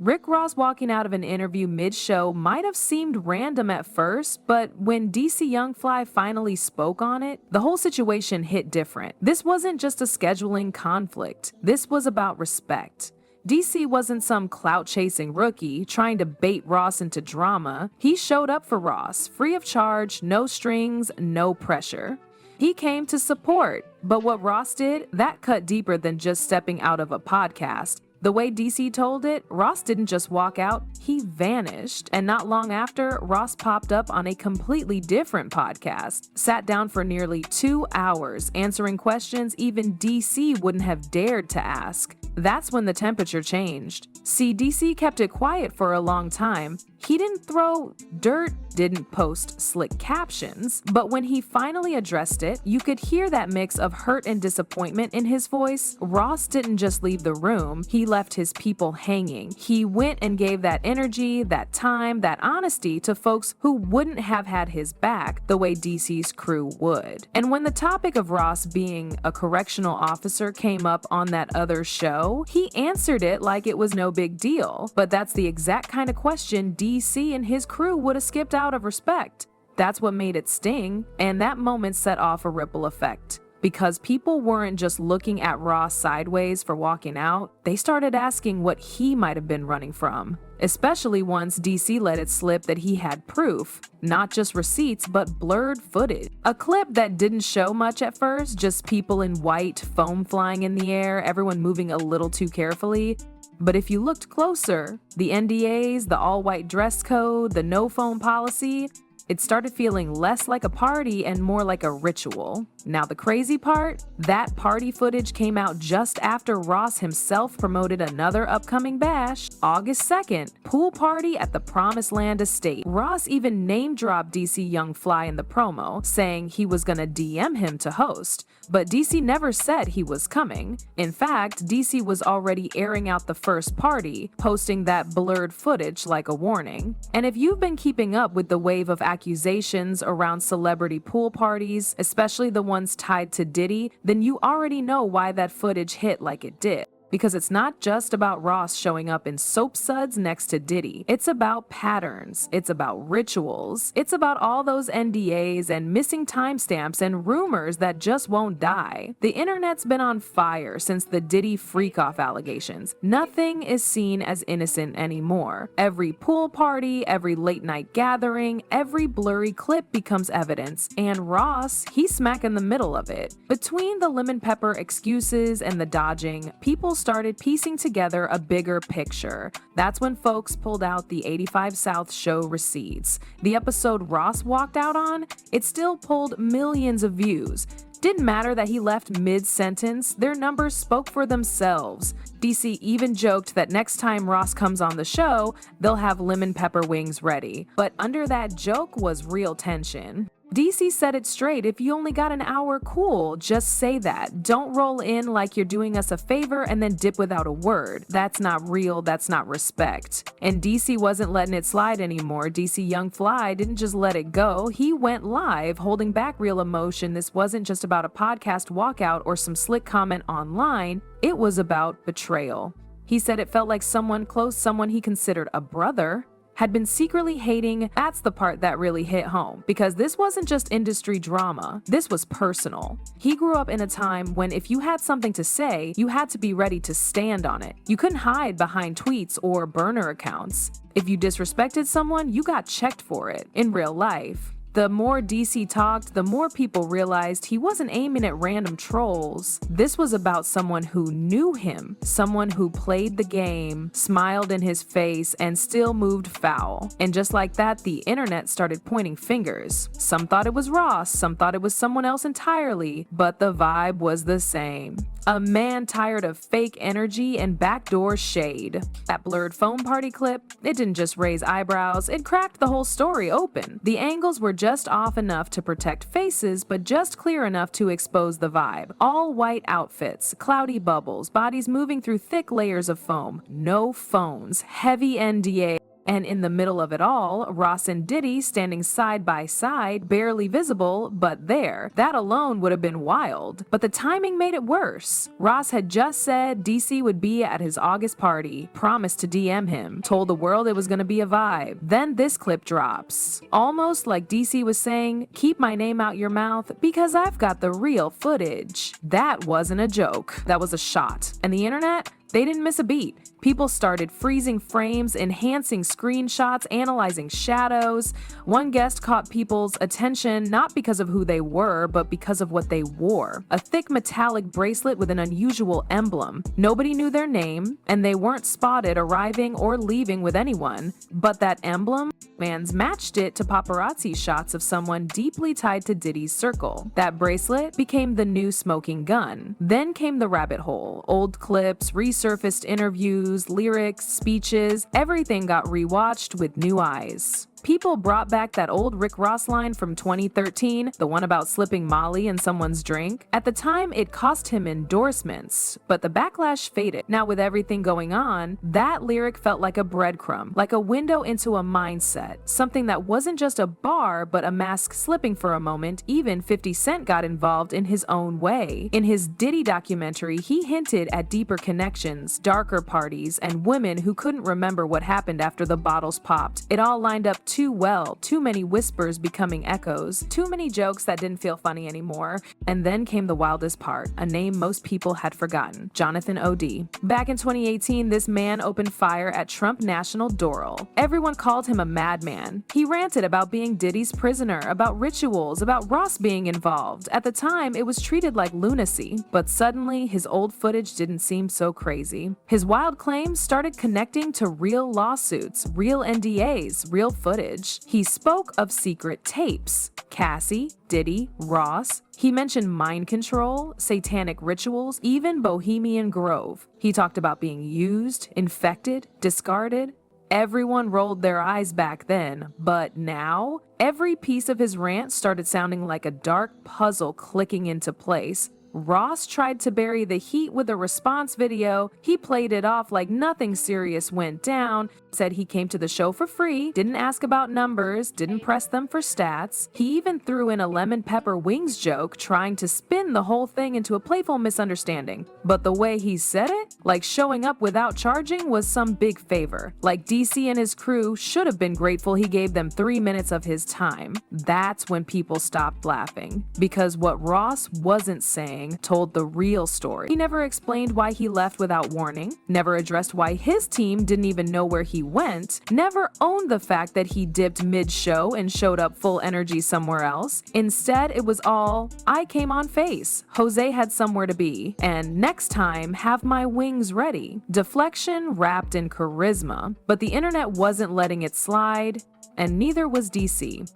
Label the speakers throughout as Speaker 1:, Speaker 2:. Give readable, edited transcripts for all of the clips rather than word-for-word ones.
Speaker 1: Rick Ross walking out of an interview mid-show might have seemed random at first, but when DC Young Fly finally spoke on it, the whole situation hit different. This wasn't just a scheduling conflict. This was about respect. DC wasn't some clout-chasing rookie trying to bait Ross into drama. He showed up for Ross, free of charge, no strings, no pressure. He came to support, but what Ross did, that cut deeper than just stepping out of a podcast. The way DC told it, Ross didn't just walk out, he vanished. And not long after, Ross popped up on a completely different podcast, sat down for nearly 2 hours, answering questions even DC wouldn't have dared to ask. That's when the temperature changed. See, DC kept it quiet for a long time. He didn't throw dirt, didn't post slick captions, but when he finally addressed it, you could hear that mix of hurt and disappointment in his voice. Ross didn't just leave the room, he left his people hanging. He went and gave that energy, that time, that honesty to folks who wouldn't have had his back the way DC's crew would. And when the topic of Ross being a correctional officer came up on that other show, he answered it like it was no big deal. But that's the exact kind of question DC and his crew would have skipped out of respect. That's what made it sting, and that moment set off a ripple effect. Because people weren't just looking at Ross sideways for walking out, they started asking what he might have been running from. Especially once DC let it slip that he had proof, not just receipts, but blurred footage. A clip that didn't show much at first, just people in white, foam flying in the air, everyone moving a little too carefully. But if you looked closer, the NDAs, the all-white dress code, the no-phone policy, it started feeling less like a party and more like a ritual. Now the crazy part? That party footage came out just after Ross himself promoted another upcoming bash, August 2nd, pool party at the Promised Land estate. Ross even name-dropped DC Young Fly in the promo, saying he was gonna DM him to host. But DC never said he was coming. In fact, DC was already airing out the first party, posting that blurred footage like a warning. And if you've been keeping up with the wave of accusations around celebrity pool parties, especially the ones tied to Diddy, then you already know why that footage hit like it did. Because it's not just about Ross showing up in soap suds next to Diddy. It's about patterns. It's about rituals. It's about all those NDAs and missing timestamps and rumors that just won't die. The internet's been on fire since the Diddy freak-off allegations. Nothing is seen as innocent anymore. Every pool party, every late-night gathering, every blurry clip becomes evidence. And Ross, he's smack in the middle of it. Between the lemon pepper excuses and the dodging, people started piecing together a bigger picture. That's when folks pulled out the 85 South show receipts. The episode Ross walked out on, it still pulled millions of views. Didn't matter that he left mid-sentence, their numbers spoke for themselves. DC even joked that next time Ross comes on the show, they'll have lemon pepper wings ready. But under that joke was real tension. DC said it straight, if you only got an hour, cool, just say that. Don't roll in like you're doing us a favor and then dip without a word. That's not real, that's not respect. And DC wasn't letting it slide anymore. DC Young Fly didn't just let it go, he went live, holding back real emotion. This wasn't just about a podcast walkout or some slick comment online, it was about betrayal. He said it felt like someone close, someone he considered a brother, had been secretly hating. That's the part that really hit home, because this wasn't just industry drama, this was personal. He grew up in a time when if you had something to say, you had to be ready to stand on it. You couldn't hide behind tweets or burner accounts. If you disrespected someone, you got checked for it in real life. The more DC talked, the more people realized he wasn't aiming at random trolls. This was about someone who knew him, someone who played the game, smiled in his face, and still moved foul. And just like that, the internet started pointing fingers. Some thought it was Ross, some thought it was someone else entirely, but the vibe was the same. A man tired of fake energy and backdoor shade. That blurred phone party clip, it didn't just raise eyebrows, it cracked the whole story open. The angles were just off enough to protect faces, but just clear enough to expose the vibe. All white outfits, cloudy bubbles, bodies moving through thick layers of foam, no phones, heavy NDA. And in the middle of it all, Ross and Diddy standing side by side, barely visible, but there. That alone would have been wild. But the timing made it worse. Ross had just said DC would be at his August party, promised to DM him, told the world it was gonna be a vibe. Then this clip drops. Almost like DC was saying, keep my name out your mouth because I've got the real footage. That wasn't a joke. That was a shot. And the internet? They didn't miss a beat. People started freezing frames, enhancing screenshots, analyzing shadows. One guest caught people's attention not because of who they were, but because of what they wore. A thick metallic bracelet with an unusual emblem. Nobody knew their name, and they weren't spotted arriving or leaving with anyone. But that emblem, fans matched it to paparazzi shots of someone deeply tied to Diddy's circle. That bracelet became the new smoking gun. Then came the rabbit hole. Old clips, resurfaced interviews, lyrics, speeches, everything got rewatched with new eyes. People brought back that old Rick Ross line from 2013, the one about slipping Molly in someone's drink. At the time, it cost him endorsements, but the backlash faded. Now with everything going on, that lyric felt like a breadcrumb, like a window into a mindset, something that wasn't just a bar, but a mask slipping for a moment. Even 50 Cent got involved in his own way. In his Diddy documentary, he hinted at deeper connections, darker parties, and women who couldn't remember what happened after the bottles popped. It all lined up too well, too many whispers becoming echoes, too many jokes that didn't feel funny anymore. And then came the wildest part, a name most people had forgotten, Jonathan O.D. Back in 2018, this man opened fire at Trump National Doral. Everyone called him a madman. He ranted about being Diddy's prisoner, about rituals, about Ross being involved. At the time, it was treated like lunacy. But suddenly, his old footage didn't seem so crazy. His wild claims started connecting to real lawsuits, real NDAs, real footage. He spoke of secret tapes. Cassie, Diddy, Ross. He mentioned mind control, satanic rituals, even Bohemian Grove. He talked about being used, infected, discarded. Everyone rolled their eyes back then, but now, every piece of his rant started sounding like a dark puzzle clicking into place. Ross tried to bury the heat with a response video. He played it off like nothing serious went down, said he came to the show for free, didn't ask about numbers, didn't press them for stats. He even threw in a lemon pepper wings joke, trying to spin the whole thing into a playful misunderstanding. But the way he said it, like showing up without charging, was some big favor. Like DC and his crew should have been grateful he gave them 3 minutes of his time. That's when people stopped laughing. Because what Ross wasn't saying told the real story. He never explained why he left without warning, never addressed why his team didn't even know where he went, never owned the fact that he dipped mid-show and showed up full energy somewhere else. Instead, it was all, I came on face, Jose had somewhere to be, and next time, have my wings ready. Deflection wrapped in charisma, but the internet wasn't letting it slide. And neither was DC.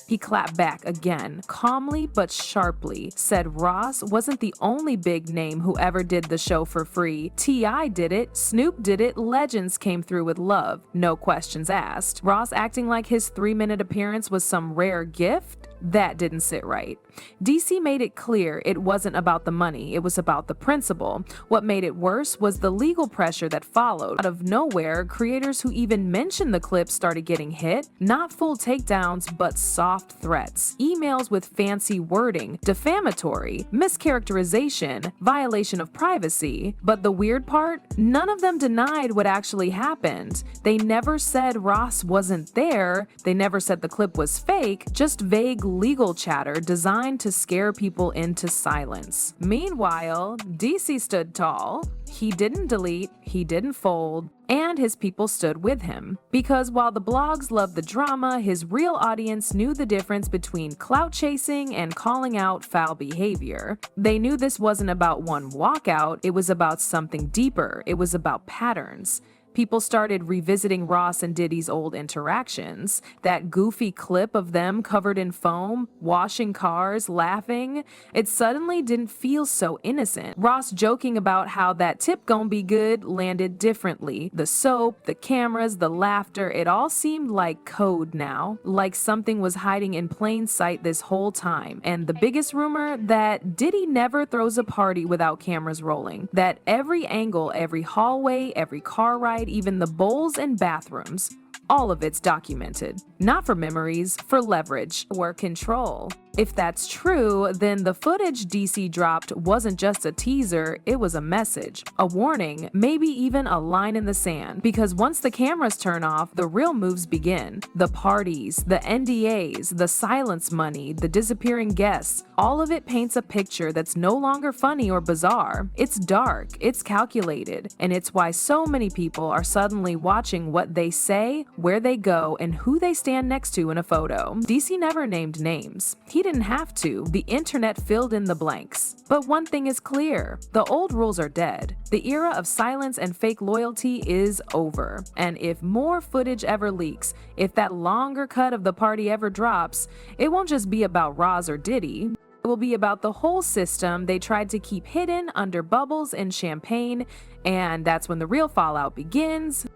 Speaker 1: He clapped back again, calmly but sharply, said Ross wasn't the only big name who ever did the show for free. T.I. did it, Snoop did it, legends came through with love, no questions asked. Ross acting like his 3-minute appearance was some rare gift? That didn't sit right. DC made it clear it wasn't about the money, it was about the principle. What made it worse was the legal pressure that followed. Out of nowhere, creators who even mentioned the clip started getting hit. Not full takedowns, but soft threats. Emails with fancy wording, defamatory, mischaracterization, violation of privacy. But the weird part? None of them denied what actually happened. They never said Ross wasn't there. They never said the clip was fake, just vague legal chatter designed to scare people into silence. Meanwhile, DC stood tall. He didn't delete, he didn't fold, and his people stood with him. Because while the blogs loved the drama, his real audience knew the difference between clout-chasing and calling out foul behavior. They knew this wasn't about one walkout, it was about something deeper, it was about patterns. People started revisiting Ross and Diddy's old interactions. That goofy clip of them covered in foam, washing cars, laughing. It suddenly didn't feel so innocent. Ross joking about how that tip gon' be good landed differently. The soap, the cameras, the laughter, it all seemed like code now. Like something was hiding in plain sight this whole time. And the biggest rumor, that Diddy never throws a party without cameras rolling. That every angle, every hallway, every car ride, even the bowls and bathrooms, All of it's documented. Not for memories, for leverage or control. If that's true, then the footage DC dropped wasn't just a teaser, it was a message, a warning, maybe even a line in the sand. Because once the cameras turn off, the real moves begin. The parties, the NDAs, the silence money, the disappearing guests, all of it paints a picture that's no longer funny or bizarre. It's dark, it's calculated, and it's why so many people are suddenly watching what they say, where they go, and who they stand next to in a photo. DC never named names. He didn't have to. The internet filled in the blanks. But one thing is clear. The old rules are dead. The era of silence and fake loyalty is over. And if more footage ever leaks, if that longer cut of the party ever drops, it won't just be about Roz or Diddy. It will be about the whole system they tried to keep hidden under bubbles and champagne, and that's when the real fallout begins.